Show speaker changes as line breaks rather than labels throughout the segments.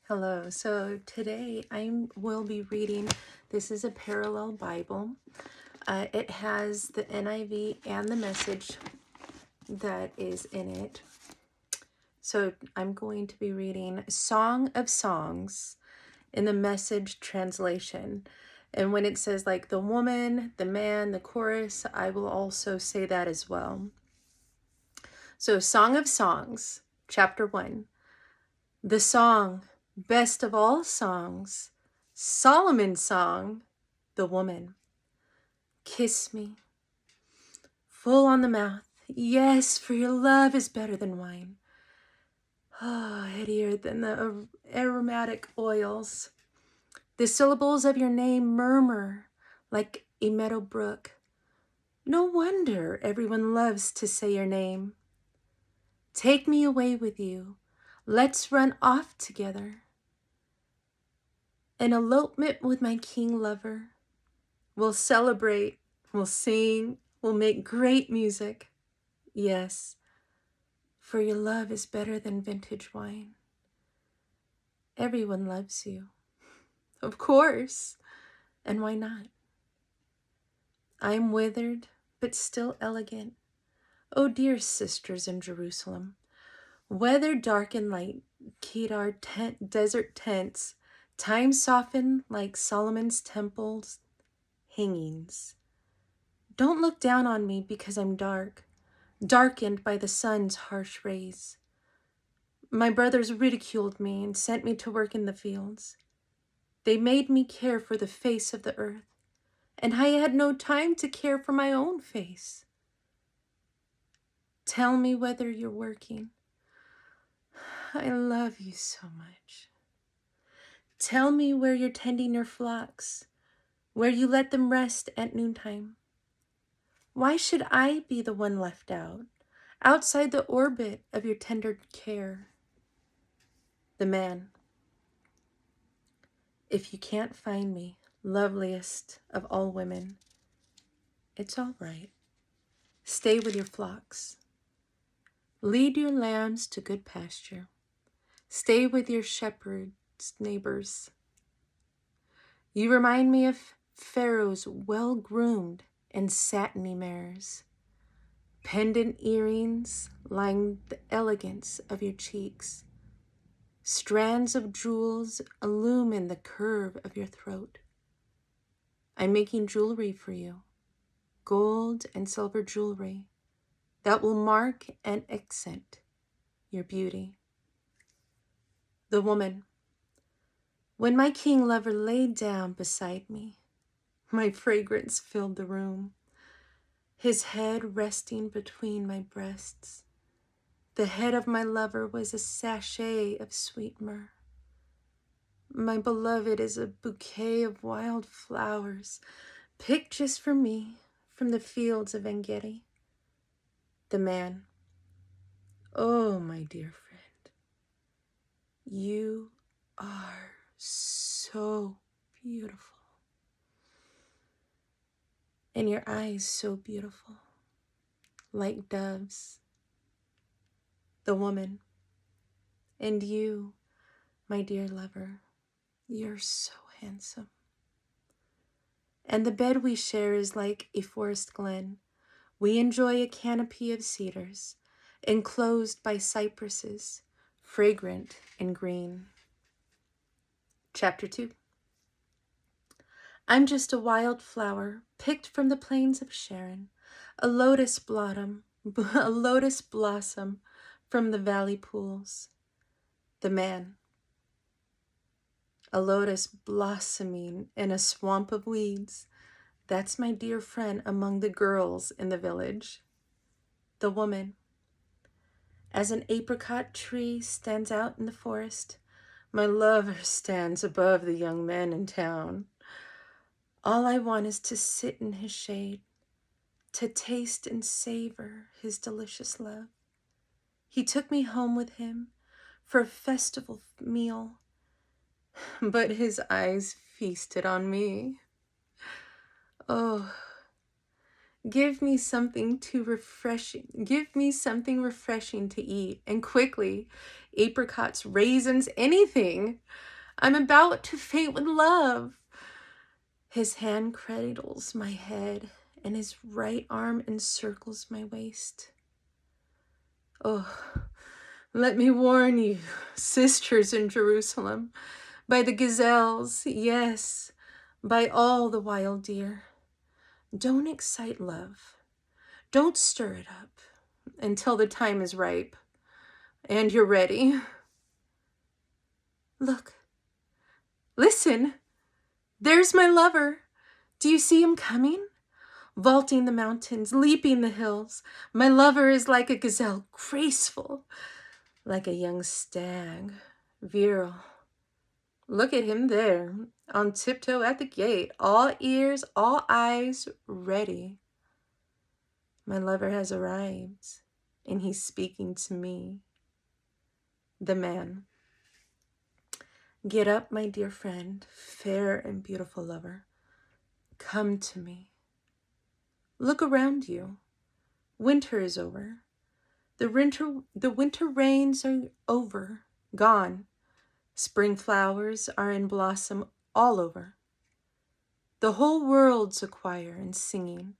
Hello. So today I will be reading, this is a parallel Bible. It has the NIV and the message that is in it. So I'm going to be reading Song of Songs in the Message translation. And when it says like the woman, the man, the chorus, I will also say that as well. So Song of Songs, chapter 1. The song, best of all songs, Solomon's song, the woman. Kiss me, full on the mouth. Yes, for your love is better than wine. Headier than the aromatic oils. The syllables of your name murmur like a meadow brook. No wonder everyone loves to say your name. Take me away with you. Let's run off together. An elopement with my king lover. We'll celebrate, we'll sing, we'll make great music. Yes, for your love is better than vintage wine. Everyone loves you. Of course. And why not? I am withered, but still elegant. Oh, dear sisters in Jerusalem, weather dark and light, Kedar desert tents, time softened like Solomon's temple's hangings. Don't look down on me because I'm dark, darkened by the sun's harsh rays. My brothers ridiculed me and sent me to work in the fields. They made me care for the face of the earth, and I had no time to care for my own face. Tell me whether you're working. I love you so much. Tell me where you're tending your flocks, where you let them rest at noontime. Why should I be the one left out, outside the orbit of your tender care? The man. If you can't find me, loveliest of all women, it's all right. Stay with your flocks. Lead your lambs to good pasture. Stay with your shepherds, neighbors. You remind me of Pharaoh's well-groomed and satiny mares. Pendant earrings line the elegance of your cheeks. Strands of jewels illumine the curve of your throat. I'm making jewelry for you, gold and silver jewelry that will mark and accent your beauty. The woman. When my king lover laid down beside me, my fragrance filled the room, his head resting between my breasts. The head of my lover was a sachet of sweet myrrh. My beloved is a bouquet of wild flowers, picked just for me from the fields of Engedi. The man. Oh, my dear friend, you are so beautiful. And your eyes so beautiful, like doves. The woman. And you, my dear lover, you're so handsome. And the bed we share is like a forest glen. We enjoy a canopy of cedars, enclosed by cypresses, fragrant and green. Chapter 2. I'm just a wild flower picked from the plains of Sharon, a lotus blossom from the valley pools. The man. A lotus blossoming in a swamp of weeds. That's my dear friend among the girls in the village. The woman. As an apricot tree stands out in the forest, my lover stands above the young men in town. All I want is to sit in his shade, to taste and savor his delicious love. He took me home with him for a festival meal, but his eyes feasted on me. Oh, Give me something Give me something refreshing to eat, and quickly. Apricots, raisins, anything. I'm about to faint with love. His hand cradles my head, and his right arm encircles my waist. Oh, let me warn you, sisters in Jerusalem, by the gazelles, yes, by all the wild deer. Don't excite love. Don't stir it up until the time is ripe and you're ready. Look, listen, there's my lover. Do you see him coming? Vaulting the mountains, leaping the hills. My lover is like a gazelle, graceful, like a young stag, virile. Look at him there, on tiptoe at the gate, all ears, all eyes, ready. My lover has arrived, and he's speaking to me, the man. Get up, my dear friend, fair and beautiful lover. Come to me. Look around you. Winter is over. The winter rains are over, gone. Spring flowers are in blossom all over. The whole world's a choir and singing.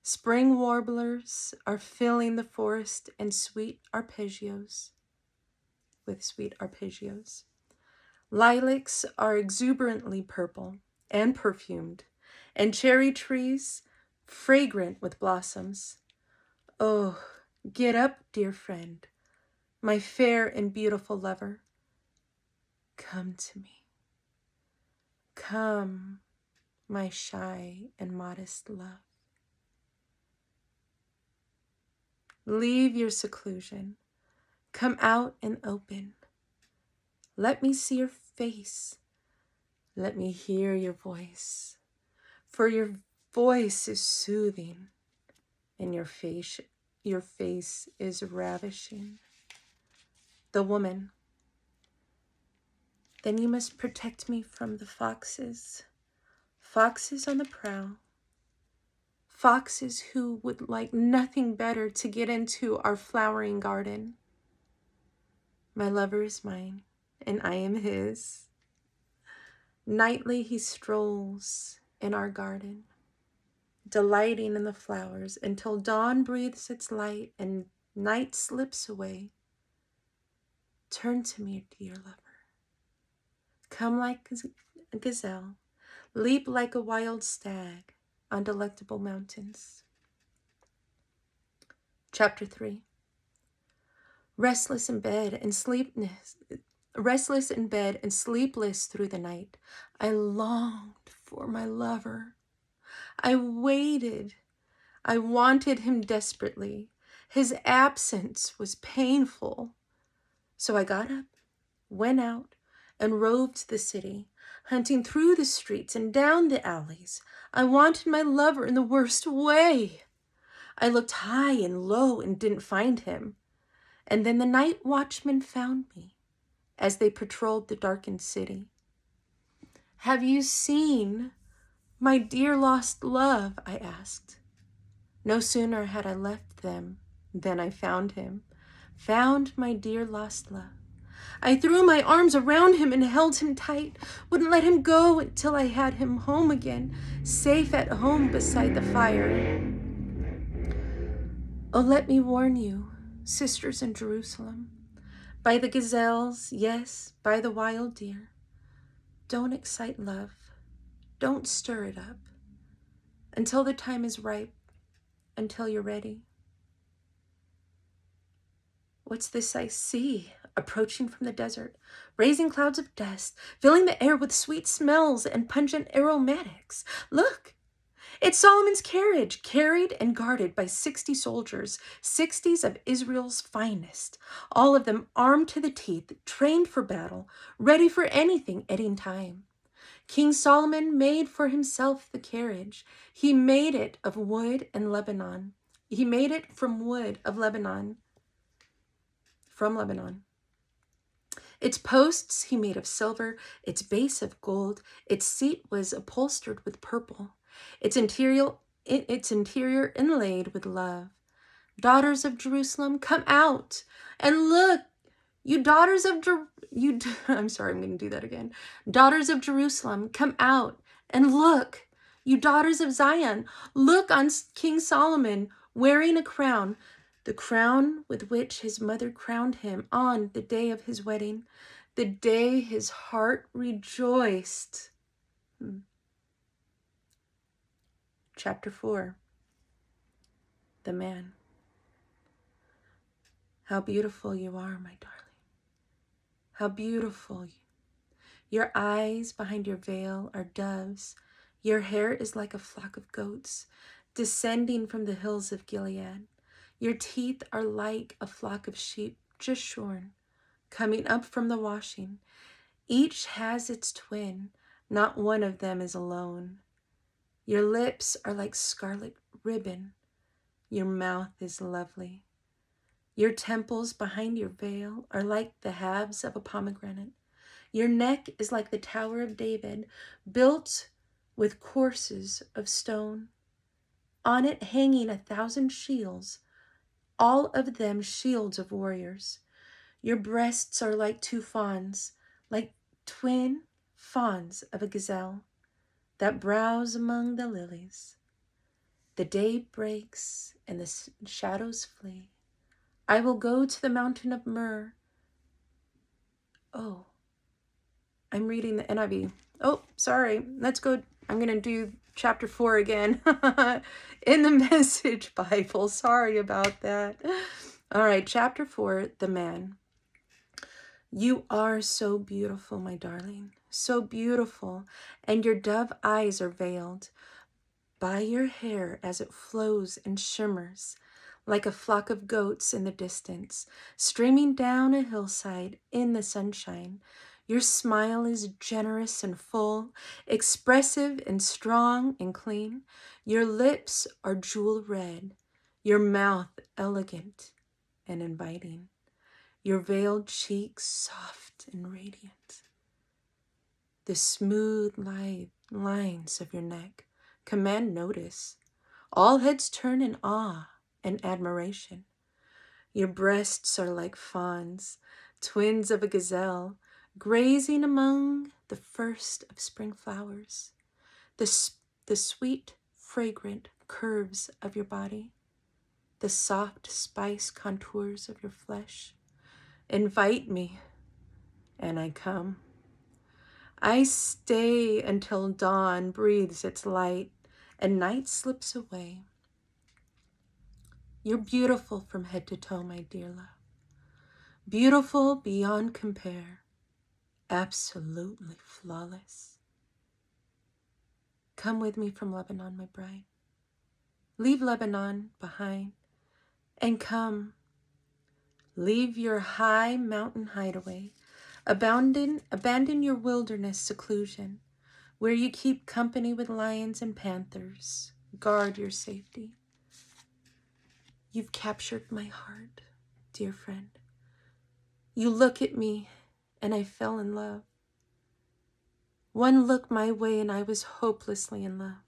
Spring warblers are filling the forest and with sweet arpeggios. Lilacs are exuberantly purple and perfumed, and cherry trees fragrant with blossoms. Oh, get up, dear friend, my fair and beautiful lover. Come to me. Come, my shy and modest love. Leave your seclusion. Come out and open. Let me see your face. Let me hear your voice. For your voice is soothing, and your face is ravishing. The woman. Then you must protect me from the foxes. Foxes on the prowl. Foxes who would like nothing better to get into our flowering garden. My lover is mine, and I am his. Nightly he strolls in our garden, delighting in the flowers until dawn breathes its light and night slips away. Turn to me, dear lover. Come like a gazelle, leap like a wild stag on delectable mountains. Chapter 3. Restless in bed and sleepless through the night, I longed for my lover. I waited. I wanted him desperately. His absence was painful. So I got up, went out, and roved the city, hunting through the streets and down the alleys. I wanted my lover in the worst way. I looked high and low and didn't find him. And then the night watchmen found me as they patrolled the darkened city. Have you seen my dear lost love? I asked. No sooner had I left them than I found him, found my dear lost love. I threw my arms around him and held him tight, wouldn't let him go until I had him home again, safe at home beside the fire. Oh, let me warn you, sisters in Jerusalem, by the gazelles, yes, by the wild deer. Don't excite love. Don't stir it up until the time is ripe, until you're ready. What's this I see approaching from the desert, raising clouds of dust, filling the air with sweet smells and pungent aromatics? Look! It's Solomon's carriage, carried and guarded by 60 soldiers, 60s of Israel's finest, all of them armed to the teeth, trained for battle, ready for anything at any time. King Solomon made for himself the carriage. He made it of wood and Lebanon. He made it from wood of Lebanon, from Lebanon. Its posts he made of silver, its base of gold, its seat was upholstered with purple. Its interior its interior inlaid with love. Daughters of Jerusalem, come out and look. You daughters of I'm sorry, I'm going to do that again. Daughters of Jerusalem, come out and look. You daughters of Zion, look on King Solomon wearing a crown, the crown with which his mother crowned him on the day of his wedding, the day his heart rejoiced. Chapter 4. The Man. How beautiful you are, my darling. How beautiful. Your eyes behind your veil are doves. Your hair is like a flock of goats descending from the hills of Gilead. Your teeth are like a flock of sheep just shorn, coming up from the washing. Each has its twin. Not one of them is alone. Your lips are like scarlet ribbon. Your mouth is lovely. Your temples behind your veil are like the halves of a pomegranate. Your neck is like the Tower of David, built with courses of stone. On it hanging 1,000 shields, all of them shields of warriors. Your breasts are like two fawns, like twin fawns of a gazelle that browse among the lilies. The day breaks and the shadows flee. I will go to the mountain of myrrh. Oh, I'm reading the NIV. Oh, sorry. Let's go. I'm going to do chapter 4 again in the Message Bible. Sorry about that. All right, chapter 4, The Man. You are so beautiful, my darling, so beautiful, and your dove eyes are veiled by your hair as it flows and shimmers like a flock of goats in the distance, streaming down a hillside in the sunshine. Your smile is generous and full, expressive and strong and clean. Your lips are jewel red, your mouth elegant and inviting, your veiled cheeks soft and radiant. The smooth lines of your neck command notice. All heads turn in awe and admiration. Your breasts are like fawns, twins of a gazelle, grazing among the first of spring flowers. The sweet, fragrant curves of your body, the soft spice contours of your flesh, invite me, and I come. I stay until dawn breathes its light and night slips away. You're beautiful from head to toe, my dear love. Beautiful beyond compare. Absolutely flawless. Come with me from Lebanon, my bride. Leave Lebanon behind and come. Leave your high mountain hideaway. Abandon your wilderness seclusion, where you keep company with lions and panthers. Guard your safety. You've captured my heart, dear friend. You look at me, and I fell in love. One look my way, and I was hopelessly in love.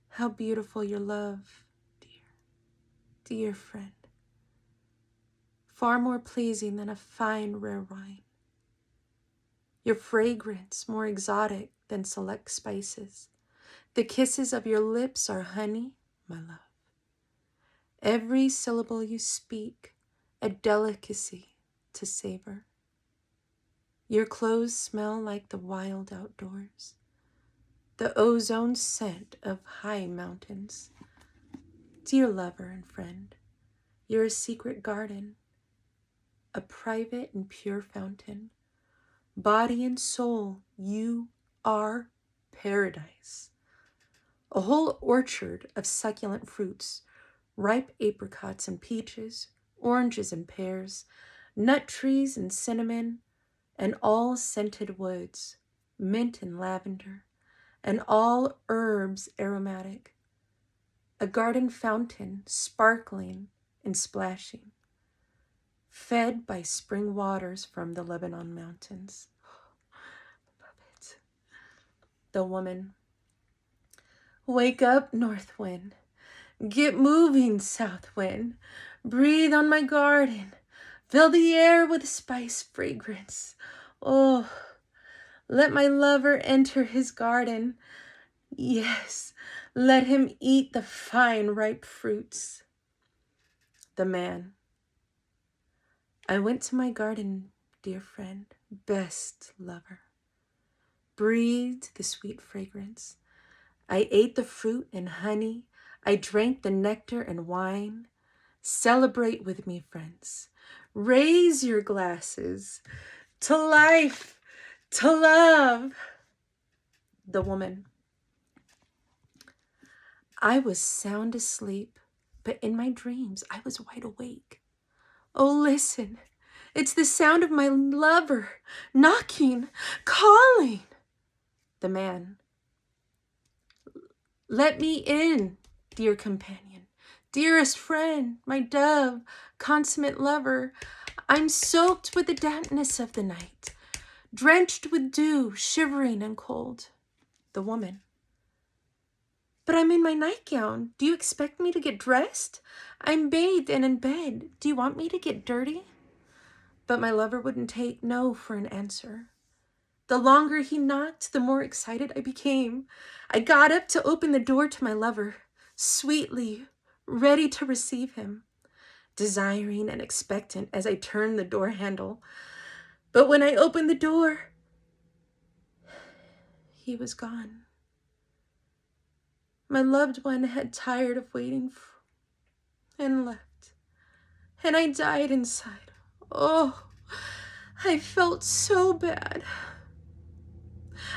How beautiful your love, dear friend. Far more pleasing than a fine, rare wine. Your fragrance more exotic than select spices. The kisses of your lips are honey, my love. Every syllable you speak, a delicacy to savor. Your clothes smell like the wild outdoors, the ozone scent of high mountains. Dear lover and friend, you're a secret garden, a private and pure fountain. Body and soul, you are paradise. A whole orchard of succulent fruits, ripe apricots and peaches, oranges and pears, nut trees and cinnamon, and all scented woods, mint and lavender, and all herbs aromatic. A garden fountain sparkling and splashing, fed by spring waters from the Lebanon mountains. Love it. The woman. Wake up, north wind. Get moving, south wind. Breathe on my garden. Fill the air with spice fragrance. Oh, let my lover enter his garden. Yes, let him eat the fine ripe fruits. The man. I went to my garden, dear friend, best lover. Breathed the sweet fragrance. I ate the fruit and honey. I drank the nectar and wine. Celebrate with me, friends. Raise your glasses to life, to love. The woman. I was sound asleep, but in my dreams I was wide awake. Oh, listen, it's the sound of my lover knocking, calling. The man. Let me in, dear companion, dearest friend, my dove, consummate lover. I'm soaked with the dampness of the night, drenched with dew, shivering and cold. The woman. But I'm in my nightgown. Do you expect me to get dressed? I'm bathed and in bed. Do you want me to get dirty? But my lover wouldn't take no for an answer. The longer he knocked, the more excited I became. I got up to open the door to my lover, sweetly, ready to receive him, desiring and expectant as I turned the door handle. But when I opened the door, he was gone. My loved one had tired of waiting and left, and I died inside. Oh, I felt so bad.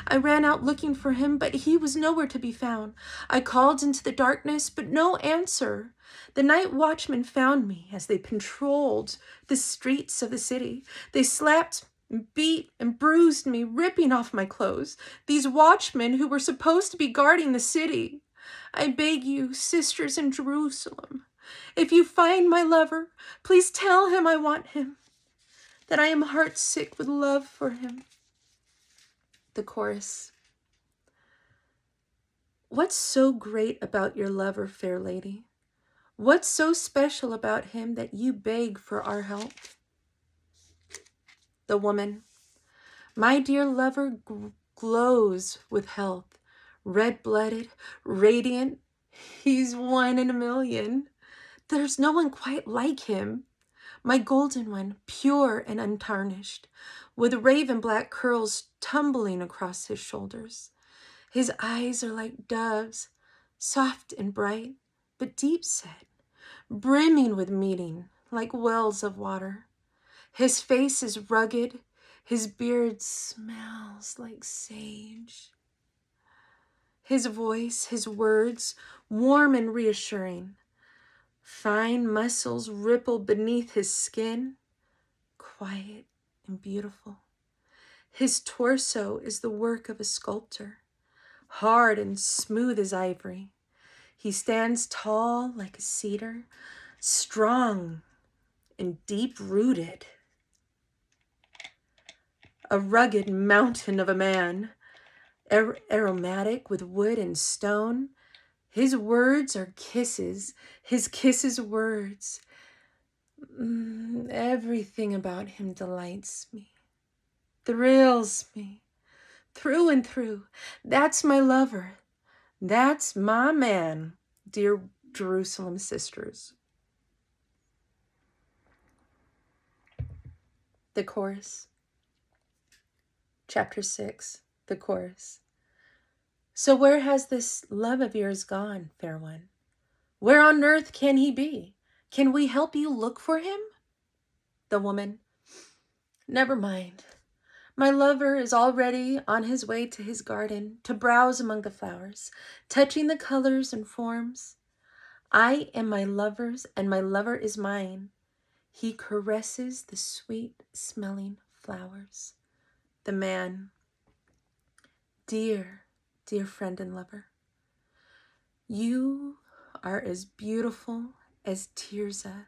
I ran out looking for him, but he was nowhere to be found. I called into the darkness, but no answer. The night watchmen found me as they patrolled the streets of the city. They slapped, beat, and bruised me, ripping off my clothes. These watchmen who were supposed to be guarding the city. I beg you, sisters in Jerusalem, if you find my lover, please tell him I want him, that I am heartsick with love for him. The chorus. What's so great about your lover, fair lady? What's so special about him that you beg for our help? The woman. My dear lover glows with health, red-blooded, radiant. He's 1 in a million. There's no one quite like him. My golden one, pure and untarnished, with raven black curls tumbling across his shoulders. His eyes are like doves, soft and bright, but deep set, brimming with meaning, like wells of water. His face is rugged, his beard smells like sage. His voice, his words, warm and reassuring. Fine muscles ripple beneath his skin, quiet and beautiful. His torso is the work of a sculptor, hard and smooth as ivory. He stands tall like a cedar, strong and deep-rooted. A rugged mountain of a man, aromatic with wood and stone. His words are kisses, his kisses words. Everything about him delights me, thrills me, through and through. That's my lover. That's my man, dear Jerusalem sisters. The chorus. Chapter 6, the chorus. So where has this love of yours gone, fair one? Where on earth can he be? Can we help you look for him? The woman. Never mind. My lover is already on his way to his garden to browse among the flowers, touching the colors and forms. I am my lover's and my lover is mine. He caresses the sweet-smelling flowers. The man. Dear, dear friend and lover, you are as beautiful as Tirzah,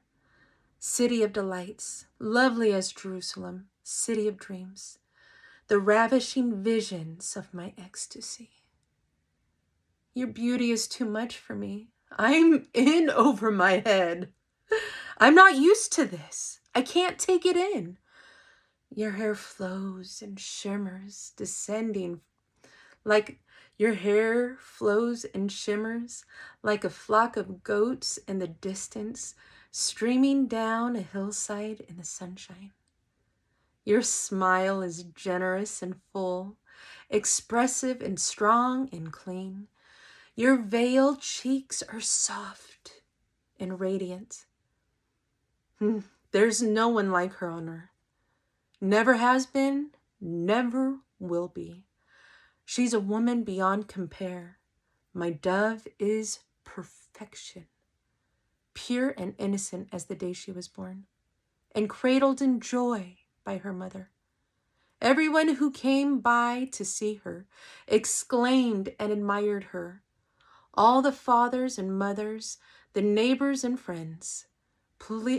city of delights, lovely as Jerusalem, city of dreams, the ravishing visions of my ecstasy. Your beauty is too much for me. I'm in over my head. I'm not used to this. I can't take it in. Your hair flows and shimmers, descending like your hair flows and shimmers like a flock of goats in the distance, streaming down a hillside in the sunshine. Your smile is generous and full, expressive and strong and clean. Your veiled cheeks are soft and radiant. There's no one like her on earth. Never has been, never will be. She's a woman beyond compare. My dove is perfection, pure and innocent as the day she was born, and cradled in joy by her mother. Everyone who came by to see her exclaimed and admired her. All the fathers and mothers, the neighbors and friends,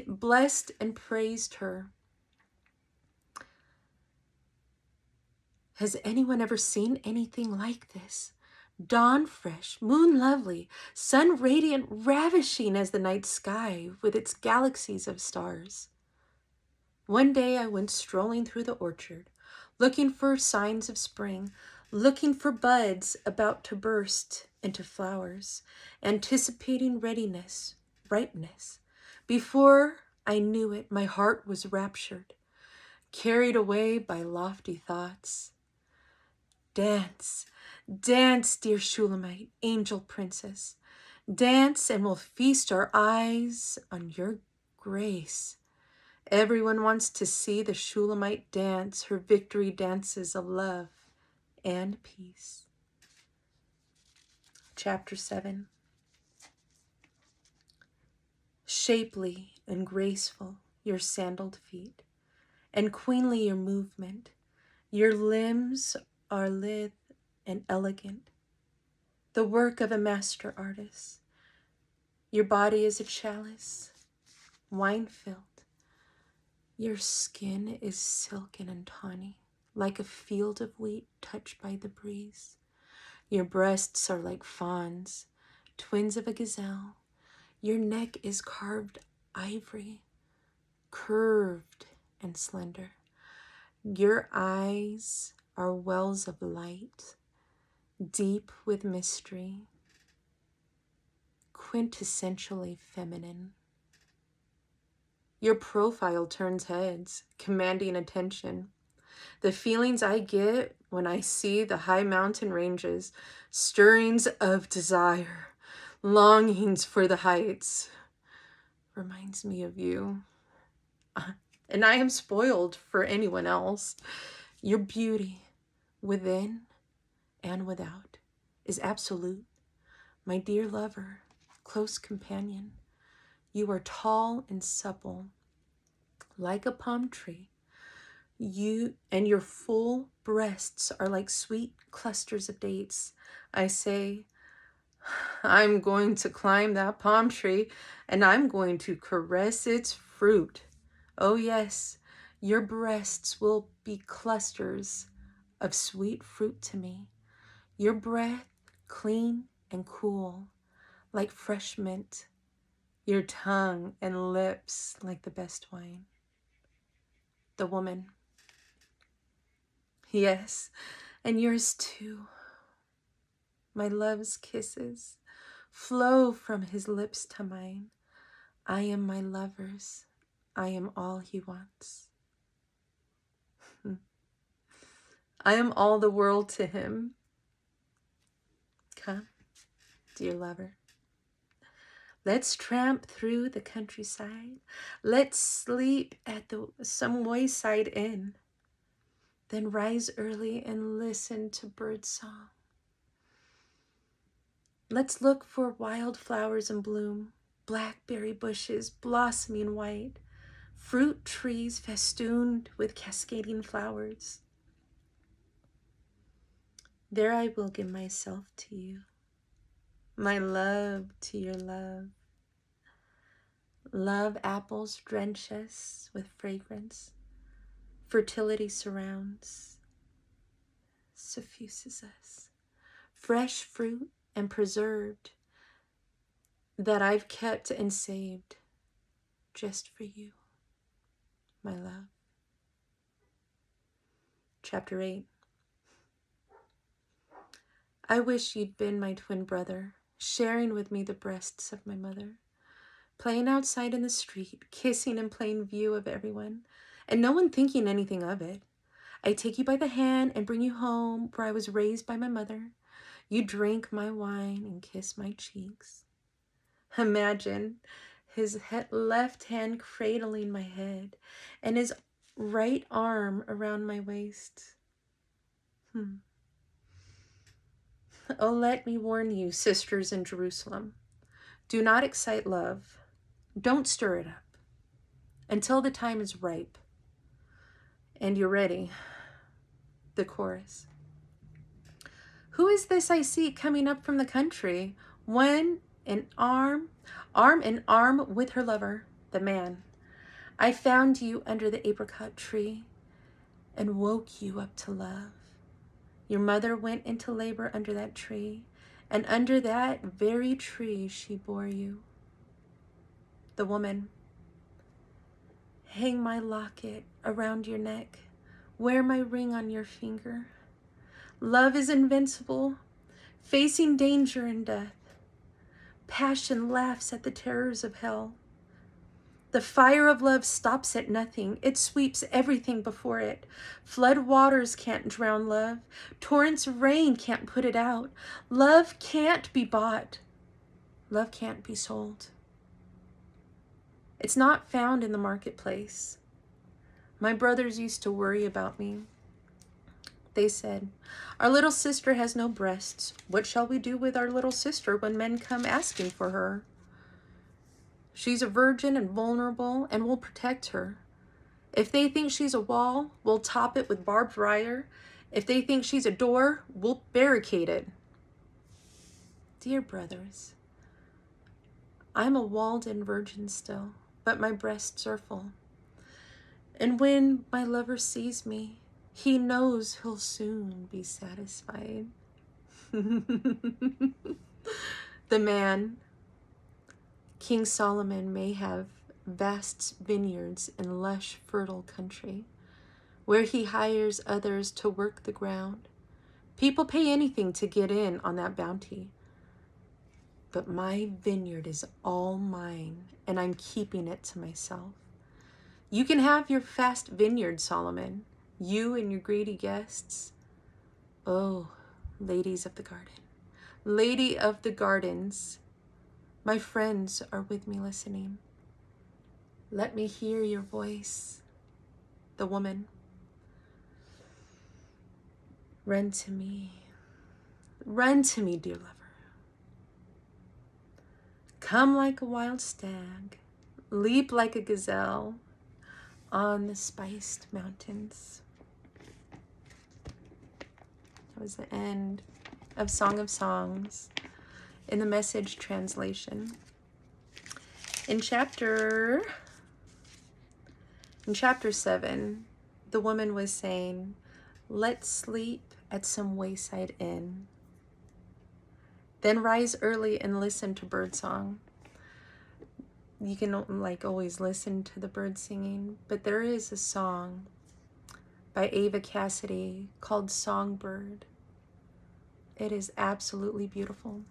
blessed and praised her. Has anyone ever seen anything like this? Dawn fresh, moon lovely, sun radiant, ravishing as the night sky with its galaxies of stars. One day I went strolling through the orchard, looking for signs of spring, looking for buds about to burst into flowers, anticipating readiness, ripeness. Before I knew it, my heart was raptured, carried away by lofty thoughts. Dance, dance, dear Shulamite, angel princess. Dance, and we'll feast our eyes on your grace. Everyone wants to see the Shulamite dance, her victory dances of love and peace. Chapter 7. Shapely and graceful your sandaled feet, and queenly your movement. Your limbs are lithe and elegant, the work of a master artist. Your body is a chalice, wine-filled. Your skin is silken and tawny, like a field of wheat touched by the breeze. Your breasts are like fawns, twins of a gazelle. Your neck is carved ivory, curved and slender. Your eyes are wells of light, deep with mystery, quintessentially feminine. Your profile turns heads, commanding attention. The feelings I get when I see the high mountain ranges, stirrings of desire, longings for the heights, reminds me of you. And I am spoiled for anyone else. Your beauty, within and without, is absolute. My dear lover, close companion, you are tall and supple, like a palm tree. You and your full breasts are like sweet clusters of dates. I say, I'm going to climb that palm tree and I'm going to caress its fruit. Oh yes, your breasts will be clusters of sweet fruit to me. Your breath clean and cool, like fresh mint. Your tongue and lips like the best wine. The woman. Yes, and yours too. My love's kisses flow from his lips to mine. I am my lover's. I am all he wants. I am all the world to him. Come, dear lover. Let's tramp through the countryside. Let's sleep at some wayside inn. Then rise early and listen to birdsong. Let's look for wildflowers in bloom, blackberry bushes blossoming white, fruit trees festooned with cascading flowers. There I will give myself to you, my love to your love. Love apples drench us with fragrance. Fertility surrounds, suffuses us. Fresh fruit and preserved that I've kept and saved just for you, my love. Chapter 8. I wish you'd been my twin brother, sharing with me the breasts of my mother, playing outside in the street, kissing in plain view of everyone, and no one thinking anything of it. I take you by the hand and bring you home where I was raised by my mother. You drink my wine and kiss my cheeks. Imagine his left hand cradling my head and his right arm around my waist. Oh, let me warn you, sisters in Jerusalem. Do not excite love. Don't stir it up until the time is ripe and you're ready. The chorus. Who is this I see coming up from the country? One in arm in arm with her lover, the man. I found you under the apricot tree and woke you up to love. Your mother went into labor under that tree, and under that very tree she bore you. The woman. Hang my locket around your neck. Wear my ring on your finger. Love is invincible, facing danger and death. Passion laughs at the terrors of hell. The fire of love stops at nothing. It sweeps everything before it. Flood waters can't drown love. Torrents of rain can't put it out. Love can't be bought. Love can't be sold. It's not found in the marketplace. My brothers used to worry about me. They said, our little sister has no breasts. What shall we do with our little sister when men come asking for her? She's a virgin and vulnerable, and we'll protect her. If they think she's a wall, we'll top it with barbed wire. If they think she's a door, we'll barricade it. Dear brothers, I'm a walled-in virgin still, but my breasts are full. And when my lover sees me, he knows he'll soon be satisfied. The man, King Solomon, may have vast vineyards in lush, fertile country, where he hires others to work the ground. People pay anything to get in on that bounty. But my vineyard is all mine, and I'm keeping it to myself. You can have your fast vineyard, Solomon, you and your greedy guests. Oh, ladies of the garden, lady of the gardens, my friends are with me listening. Let me hear your voice. The woman. Run to me, dear lover. Come like a wild stag, leap like a gazelle on the spiced mountains. That was the end of Song of Songs in the Message translation. In chapter 7, the woman was saying, let's sleep at some wayside inn. Then rise early and listen to birdsong. You can always listen to the birds singing, but there is a song by Ava Cassidy called Songbird. It is absolutely beautiful.